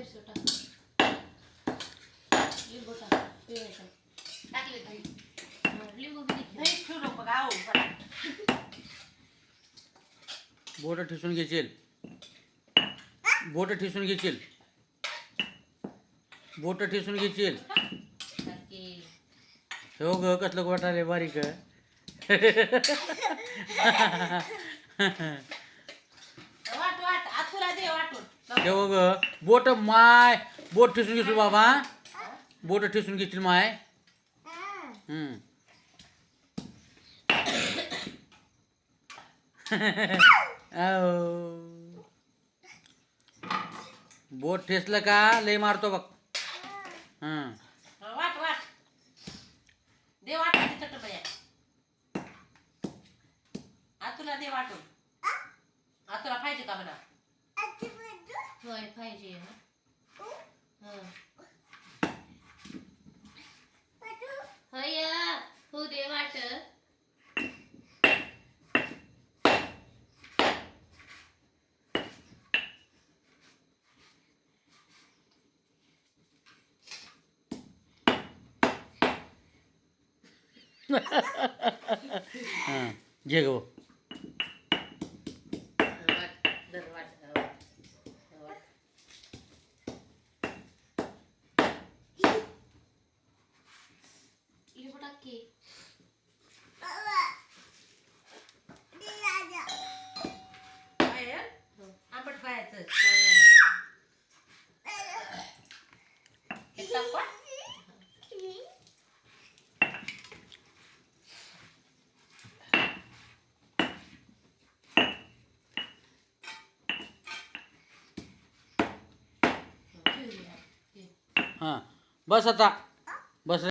मिरची टाक, लिंबू टाक, पिळायचं टाकले दही, लिंबू बी दही ठेवू नको बघा आहो बघा. बोट ठिसून घेशील, बोट ठिसून घेशील, बोट ठिसून घेशील. टाके. हो ग कसलं वाटाले बारीक वाट वाट आतुला दे वाटून. ठेव ग बोट माय बोट ठिसून घेशील बाबा, बोट ठिसून घेशील माय. बोट ठेसलं का लय मारतो बघ. वाट वाट दे वाटून दे चटू बया. आतुला दे वाटून. आतुला पाहिजे का म्हणा. होय पाहिजे हं. होय होऊ दे वाट. घे गो. वाट दर वाट वाट. लिंबू टाक की. काय आंबट खायचं. हे टाक वाट. हां बस आता.